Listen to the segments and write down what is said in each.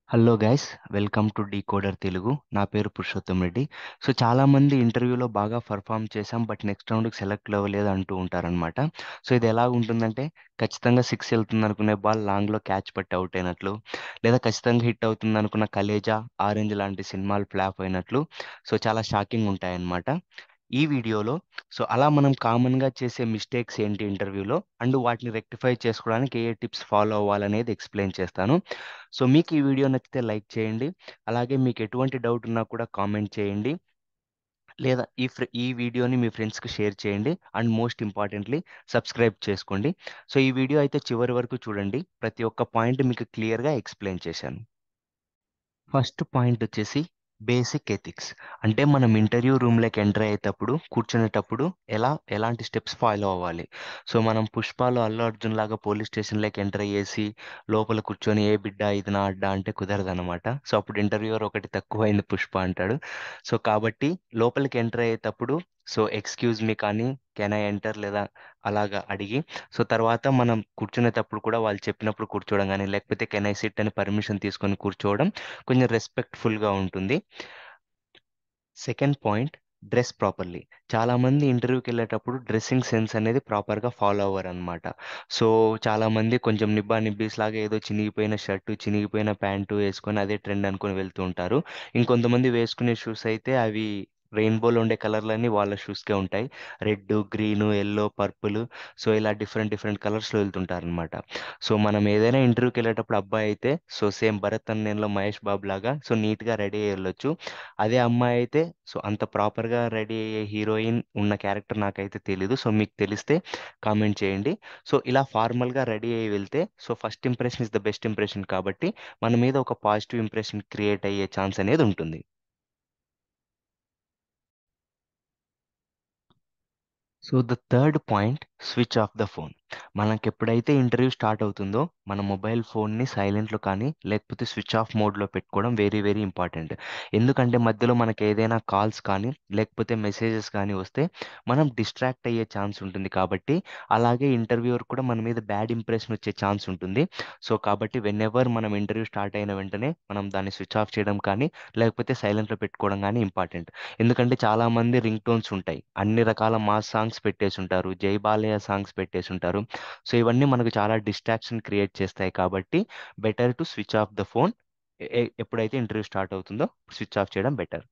Hello guys, welcome to decoder Telugu. నా పేరు Purushottam Reddy. So చాలామంది ఇంటర్వ్యూలో బాగా పర్ఫామ్ చేశాం, బట్ నెక్స్ట్ రౌండ్కి సెలెక్ట్ అవ్వలేదు అంటూ ఉంటారనమాట. సో ఇది ఎలా ఉంటుందంటే, ఖచ్చితంగా సిక్స్ వెళ్తుంది అనుకునే బాల్ లాంగ్లో క్యాచ్ పట్టి అవుట్ అయినట్లు, లేదా ఖచ్చితంగా హిట్ అవుతుంది అనుకున్న కలేజా, ఆరెంజ్ లాంటి సినిమాలు ఫ్లాప్ అయినట్లు. సో చాలా షాకింగ్ ఉంటాయన్నమాట ఈ వీడియోలో. సో అలా మనం కామన్గా చేసే మిస్టేక్స్ ఏంటి ఇంటర్వ్యూలో, అండ్ వాటిని రెక్టిఫై చేసుకోవడానికి ఏ టిప్స్ ఫాలో అవ్వాలనేది ఎక్స్ప్లెయిన్ చేస్తాను. సో మీకు ఈ వీడియో నచ్చితే లైక్ చేయండి. అలాగే మీకు ఎటువంటి డౌట్ ఉన్నా కూడా కామెంట్ చేయండి, లేదా ఈ వీడియోని మీ ఫ్రెండ్స్కి షేర్ చేయండి. అండ్ మోస్ట్ ఇంపార్టెంట్లీ సబ్స్క్రైబ్ చేసుకోండి. సో ఈ వీడియో అయితే చివరి వరకు చూడండి, ప్రతి ఒక్క పాయింట్ మీకు క్లియర్గా ఎక్స్ప్లెయిన్ చేశాను. ఫస్ట్ పాయింట్ వచ్చేసి బేసిక్ ఎథిక్స్. అంటే మనం ఇంటర్వ్యూ రూమ్లోకి ఎంటర్ అయ్యేటప్పుడు, కూర్చునేటప్పుడు ఎలాంటి స్టెప్స్ ఫాలో అవ్వాలి. సో మనం పుష్పాలో అల్లు అర్జున్ లాగా పోలీస్ స్టేషన్లోకి ఎంటర్ అయ్యేసి లోపల కూర్చొని ఏ బిడ్డ ఇది నా అడ్డా అంటే కుదరదనమాట. సో అప్పుడు ఇంటర్వ్యూవర్ ఒకటి తక్కువైంది పుష్ప అంటాడు. సో కాబట్టి లోపలికి ఎంటర్ అయ్యేటప్పుడు సో ఎక్స్క్యూజ్ మీ కానీ, కెన్ ఐ ఎంటర్ లేదా అలాగా అడిగి, సో తర్వాత మనం కూర్చునేటప్పుడు కూడా వాళ్ళు చెప్పినప్పుడు కూర్చోవడం కానీ, లేకపోతే కెన్ ఐ సిట్ అని పర్మిషన్ తీసుకొని కూర్చోవడం కొంచెం రెస్పెక్ట్ఫుల్గా ఉంటుంది. Second point, dress properly. చాలామంది ఇంటర్వ్యూకి వెళ్ళేటప్పుడు డ్రెస్సింగ్ సెన్స్ అనేది ప్రాపర్గా ఫాలో అవ్వరు అనమాట. సో చాలామంది కొంచెం నిబ్బా నిబ్బీస్ లాగా ఏదో చినిగిపోయిన షర్టు, చినిగిపోయిన ప్యాంటు వేసుకొని అదే ట్రెండ్ అనుకొని వెళ్తూ ఉంటారు. ఇంకొంతమంది వేసుకునే షూస్ అయితే అవి రెయిన్బోలో ఉండే కలర్లన్నీ వాళ్ళ షూస్కే ఉంటాయి. Red, green, yellow, purple. So ఇలా డిఫరెంట్ డిఫరెంట్ కలర్స్లో వెళ్తుంటారు అనమాట. సో మనం ఏదైనా ఇంటర్వ్యూకి వెళ్ళేటప్పుడు అబ్బాయి అయితే సో సేమ్ భరత్ అన్న నేను మహేష్ బాబు లాగా సో నీట్గా రెడీ అయ్యి వెళ్ళొచ్చు. అదే అమ్మాయి అయితే సో అంత ప్రాపర్గా రెడీ అయ్యే హీరోయిన్ ఉన్న క్యారెక్టర్ నాకైతే తెలీదు. సో మీకు తెలిస్తే కామెంట్ చేయండి. సో ఇలా ఫార్మల్గా రెడీ అయ్యి వెళ్తే so first impression is the best impression కాబట్టి మన మీద ఒక పాజిటివ్ ఇంప్రెషన్ క్రియేట్ అయ్యే ఛాన్స్ అనేది ఉంటుంది. So the third point, switch off the phone. మనకి ఎప్పుడైతే ఇంటర్వ్యూ స్టార్ట్ అవుతుందో మన మొబైల్ ఫోన్ని సైలెంట్లో కానీ లేకపోతే స్విచ్ ఆఫ్ మోడ్లో పెట్టుకోవడం వెరీ వెరీ ఇంపార్టెంట్. ఎందుకంటే మధ్యలో మనకి ఏదైనా కాల్స్ కానీ లేకపోతే మెసేజెస్ కానీ వస్తే మనం డిస్ట్రాక్ట్ అయ్యే ఛాన్స్ ఉంటుంది కాబట్టి, అలాగే ఇంటర్వ్యూవర్ కూడా మన మీద బ్యాడ్ ఇంప్రెషన్ వచ్చే ఛాన్స్ ఉంటుంది. సో కాబట్టి వెన్ ఎవర్ మనం ఇంటర్వ్యూ స్టార్ట్ అయిన వెంటనే మనం దాన్ని స్విచ్ ఆఫ్ చేయడం కానీ లేకపోతే సైలెంట్లో పెట్టుకోవడం కానీ ఇంపార్టెంట్. ఎందుకంటే చాలామంది రింగ్ టోన్స్ ఉంటాయి, అన్ని రకాల మాస్ సాంగ్స్ పెట్టేసి ఉంటారు, జై బాలయ్య సాంగ్స్ పెట్టేసి ఉంటారు. సో ఇవన్నీ మనకు చాలా డిస్ట్రాక్షన్ క్రియేట్ చేస్తాయి కాబట్టి better to switch off the phone. ఎప్పుడైతే ఇంటర్వ్యూ స్టార్ట్ అవుతుందో స్విచ్ ఆఫ్ చేయడం బెటర్.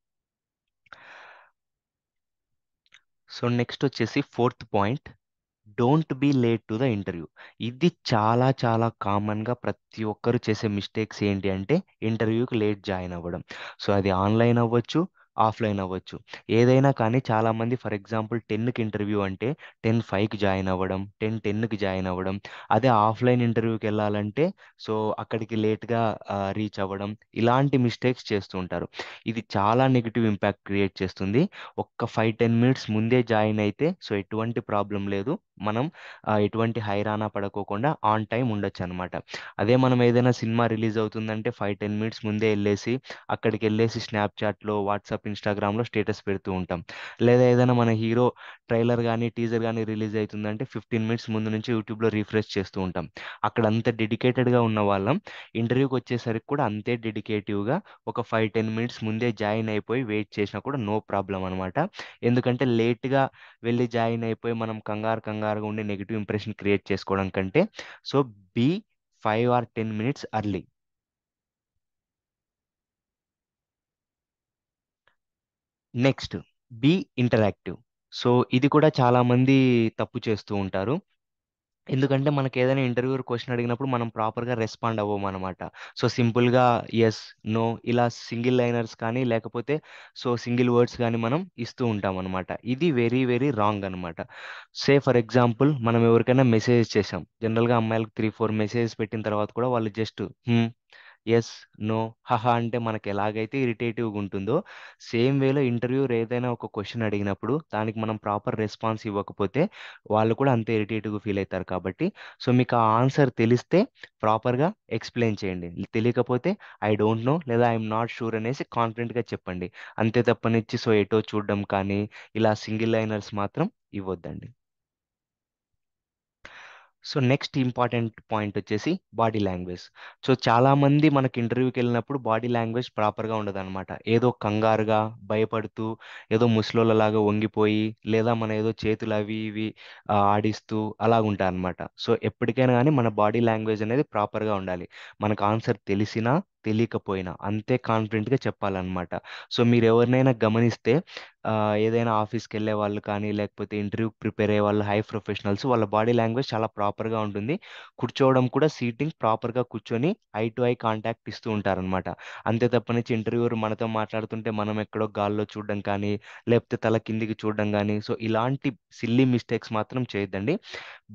సో నెక్స్ట్ వచ్చేసి fourth point, don't be late to the interview. ఇది చాలా చాలా కామన్గా ప్రతి ఒక్కరు చేసే మిస్టేక్స్ ఏంటి అంటే ఇంటర్వ్యూకి లేట్ జాయిన్ అవ్వడం. సో అది ఆన్లైన్ అవ్వచ్చు, ఆఫ్లైన్ అవ్వచ్చు, ఏదైనా కానీ చాలామంది ఫర్ ఎగ్జాంపుల్ 10కి ఇంటర్వ్యూ అంటే 10:05కి జాయిన్ అవ్వడం, 10:10కి జాయిన్ అవ్వడం. అదే ఆఫ్లైన్ ఇంటర్వ్యూకి వెళ్ళాలంటే సో అక్కడికి లేట్గా రీచ్ అవ్వడం, ఇలాంటి మిస్టేక్స్ చేస్తూ ఉంటారు. ఇది చాలా నెగిటివ్ ఇంపాక్ట్ క్రియేట్ చేస్తుంది. ఒక్క 5-10 మినిట్స్ ముందే జాయిన్ అయితే సో ఎటువంటి ప్రాబ్లం లేదు. మనం ఎటువంటి హైరానా పడుకోకుండా ఆన్ టైం ఉండొచ్చు అనమాట. అదే మనం ఏదైనా సినిమా రిలీజ్ అవుతుందంటే 5-10 మినిట్స్ ముందే వెళ్ళేసి అక్కడికి వెళ్ళేసి స్నాప్చాట్లో, వాట్సాప్, ఇన్స్టాగ్రామ్లో స్టేటస్ పెడుతూ ఉంటాం. లేదా ఏదైనా మన హీరో ట్రైలర్ కానీ టీజర్ కానీ రిలీజ్ అవుతుందంటే 15 మినిట్స్ ముందు నుంచి యూట్యూబ్లో రీఫ్రెష్ చేస్తూ ఉంటాం. అక్కడ అంత డెడికేటెడ్గా ఉన్న వాళ్ళం ఇంటర్వ్యూకి వచ్చేసరికి కూడా అంతే డెడికేటివ్గా ఒక 5-10 మినిట్స్ ముందే జాయిన్ అయిపోయి వెయిట్ చేసినా కూడా నో ప్రాబ్లం అనమాట. ఎందుకంటే లేట్గా వెళ్ళి జాయిన్ అయిపోయి మనం కంగారు కంగారుగా ఉండి నెగిటివ్ ఇంప్రెషన్ క్రియేట్ చేసుకోవడం కంటే so be 5 or 10 minutes early. Next, be interactive. So ఇది కూడా చాలామంది తప్పు చేస్తూ ఉంటారు. ఎందుకంటే మనకి ఏదైనా ఇంటర్వ్యూర్ క్వశ్చన్ అడిగినప్పుడు మనం ప్రాపర్గా రెస్పాండ్ అవ్వము అనమాట. సో సింపుల్గా ఎస్, నో ఇలా సింగిల్ లైనర్స్ కానీ లేకపోతే సో సింగిల్ వర్డ్స్ కానీ మనం ఇస్తూ ఉంటాం అనమాట. ఇది వెరీ వెరీ రాంగ్ అనమాట. సే ఫర్ ఎగ్జాంపుల్ మనం ఎవరికైనా మెసేజ్ చేసాం, జనరల్గా అమ్మాయిలకు 3-4 మెసేజెస్ పెట్టిన తర్వాత కూడా వాళ్ళు జస్ట్ ఎస్, నో, హహా అంటే మనకి ఎలాగైతే ఇరిటేటివ్గా ఉంటుందో సేమ్ వేలో ఇంటర్వ్యూర్ ఏదైనా ఒక క్వశ్చన్ అడిగినప్పుడు దానికి మనం ప్రాపర్ రెస్పాన్స్ ఇవ్వకపోతే వాళ్ళు కూడా అంతే ఇరిటేటివ్గా ఫీల్ అవుతారు కాబట్టి సో మీకు ఆ ఆన్సర్ తెలిస్తే ప్రాపర్గా ఎక్స్ప్లెయిన్ చేయండి. తెలియకపోతే ఐ డోంట్ నో లేదా ఐఎమ్ నాట్ షూర్ అనేసి కాన్ఫిడెంట్గా చెప్పండి. అంతే తప్పనిచ్చి సో ఎటో చూడడం కానీ ఇలా సింగిల్ లైనర్స్ మాత్రం ఇవ్వద్దండి. సో నెక్స్ట్ ఇంపార్టెంట్ పాయింట్ వచ్చేసి బాడీ లాంగ్వేజ్. సో చాలామంది మనకి ఇంటర్వ్యూకి వెళ్ళినప్పుడు బాడీ లాంగ్వేజ్ ప్రాపర్గా ఉండదన్నమాట. ఏదో కంగారుగా, భయపడుతూ, ఏదో ముసలోళ్ళలాగా వంగిపోయి, లేదా మన ఏదో చేతులు అవి ఇవి ఆడిస్తూ అలా ఉంటారనమాట. సో ఎప్పటికైనా కానీ మన బాడీ లాంగ్వేజ్ అనేది ప్రాపర్గా ఉండాలి. మనకు ఆన్సర్ తెలిసినా తెలియకపోయినా అంతే కాన్ఫిడెంట్గా చెప్పాలన్నమాట. సో మీరు ఎవరినైనా గమనిస్తే ఏదైనా ఆఫీస్కి వెళ్ళే వాళ్ళు కానీ, లేకపోతే ఇంటర్వ్యూకి ప్రిపేర్ అయ్యే వాళ్ళు, హై ప్రొఫెషనల్స్, వాళ్ళ బాడీ లాంగ్వేజ్ చాలా ప్రాపర్గా ఉంటుంది. కూర్చోవడం కూడా సీటింగ్ ప్రాపర్గా కూర్చొని ఐ టు ఐ కాంటాక్ట్ ఇస్తూ ఉంటారనమాట. అంతే తప్పనిచ్చి ఇంటర్వ్యూర్ మనతో మాట్లాడుతుంటే మనం ఎక్కడో గాల్లో చూడడం కానీ, లేకపోతే తల కిందికి చూడడం కానీ, సో ఇలాంటి సిల్లీ మిస్టేక్స్ మాత్రం చేయొద్దండి.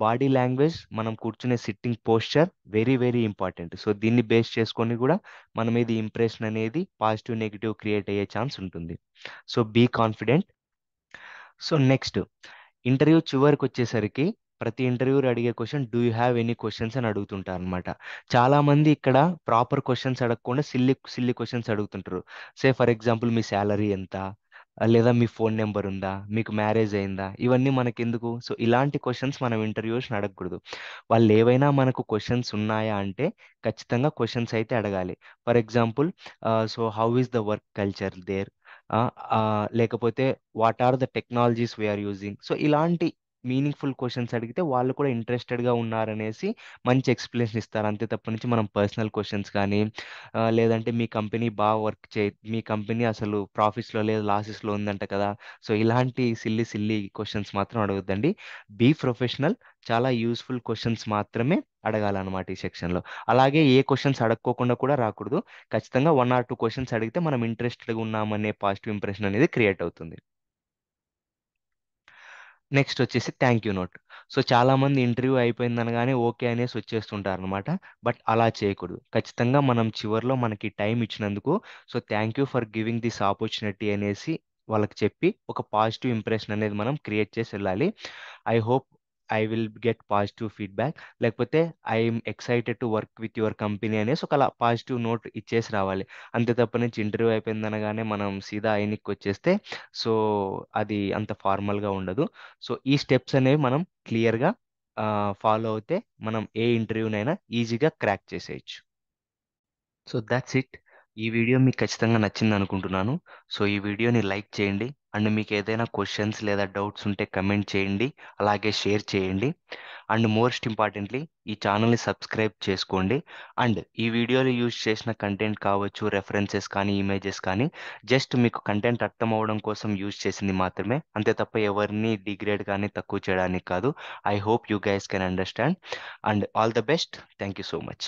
బాడీ లాంగ్వేజ్, మనం కూర్చునే sitting posture very very important. So దీన్ని బేస్ చేసుకొని కూడా మన మీద ఇంప్రెషన్ అనేది పాజిటివ్ నెగిటివ్ క్రియేట్ అయ్యే ఛాన్స్ ఉంటుంది. So be confident. So next, interview చివరికి వచ్చేసరికి ప్రతి ఇంటర్వ్యూర్ అడిగే question, do you have any questions అని అడుగుతుంటారు అనమాట. చాలా మంది ఇక్కడ ప్రాపర్ క్వశ్చన్స్ అడగకుండా సిల్లీ సిల్లీ క్వశ్చన్స్ అడుగుతుంటారు. సే ఫర్ ఎగ్జాంపుల్, మీ శాలరీ ఎంత, లేదా మీ ఫోన్ నెంబర్ ఉందా, మీకు మ్యారేజ్ అయిందా, ఇవన్నీ మనకెందుకు? సో ఇలాంటి క్వశ్చన్స్ మనం ఇంటర్వ్యూస్ని అడగకూడదు. వాళ్ళు ఏవైనా మనకు క్వశ్చన్స్ ఉన్నాయా అంటే ఖచ్చితంగా క్వశ్చన్స్ అయితే అడగాలి. For example, so how is the work culture there, లేకపోతే what are the technologies we are using. So ఇలాంటి మీనింగ్ఫుల్ క్వశ్చన్స్ అడిగితే వాళ్ళు కూడా ఇంట్రెస్టెడ్గా ఉన్నారనేసి మంచి ఎక్స్ప్లెనేషన్ ఇస్తారు. అంతే తప్ప నుంచి మనం పర్సనల్ క్వశ్చన్స్ కానీ, లేదంటే మీ కంపెనీ బాగా వర్క్ మీ కంపెనీ అసలు ప్రాఫిట్స్లో లేదు లాసెస్లో ఉందంట కదా, సో ఇలాంటి సిల్లీ సిల్లీ క్వశ్చన్స్ మాత్రం అడగొద్దండి. Be professional. చాలా యూస్ఫుల్ క్వశ్చన్స్ మాత్రమే అడగాలన్నమాట ఈ సెక్షన్లో. అలాగే ఏ క్వశ్చన్స్ అడగకోకుండా కూడా రాకూడదు. ఖచ్చితంగా 1 or 2 క్వశ్చన్స్ అడిగితే మనం ఇంట్రెస్టెడ్గా ఉన్నామనే పాజిటివ్ ఇంప్రెషన్ అనేది క్రియేట్ అవుతుంది. నెక్స్ట్ వచ్చేసి థ్యాంక్ యూ నోట్. సో చాలామంది ఇంటర్వ్యూ అయిపోయిందనగానే ఓకే అనేసి వచ్చేస్తుంటారు అనమాట. బట్ అలా చేయకూడదు. ఖచ్చితంగా మనం చివరిలో మనకి టైం ఇచ్చినందుకు, so thank you for giving this opportunity అనేసి వాళ్ళకి చెప్పి ఒక పాజిటివ్ ఇంప్రెషన్ అనేది మనం క్రియేట్ చేసి వెళ్ళాలి. I hope I will get positive feedback, లేకపోతే I'm excited to work with your company అనేసి ఒక పాజిటివ్ నోట్ ఇచ్చేసి రావాలి. అంతే తప్ప నుంచి ఇంటర్వ్యూ అయిపోయిందనగానే మనం సీదా ఆయనకి వచ్చేస్తే సో అది అంత ఫార్మల్గా ఉండదు. సో ఈ స్టెప్స్ అనేవి మనం క్లియర్గా ఫాలో అవుతే మనం ఏ ఇంటర్వ్యూనైనా ఈజీగా క్రాక్ చేసేయచ్చు. So that's it. ఈ వీడియో మీకు ఖచ్చితంగా నచ్చింది అనుకుంటున్నాను. సో ఈ వీడియోని లైక్ చేయండి. అండ్ మీకు ఏదైనా క్వశ్చన్స్ లేదా డౌట్స్ ఉంటే కమెంట్ చేయండి. అలాగే షేర్ చేయండి. అండ్ మోస్ట్ ఇంపార్టెంట్లీ ఈ ఛానల్ని సబ్స్క్రైబ్ చేసుకోండి. అండ్ ఈ వీడియోలో యూజ్ చేసిన కంటెంట్ కావచ్చు, రెఫరెన్సెస్ కానీ, ఇమేజెస్ కానీ, జస్ట్ మీకు కంటెంట్ అర్థం అవ్వడం కోసం యూజ్ చేసింది మాత్రమే. అంతే తప్ప ఎవరిని డిగ్రేడ్ కానీ తక్కువ చేయడానికి కాదు. I hope you guys can understand. And all the best. Thank you so much.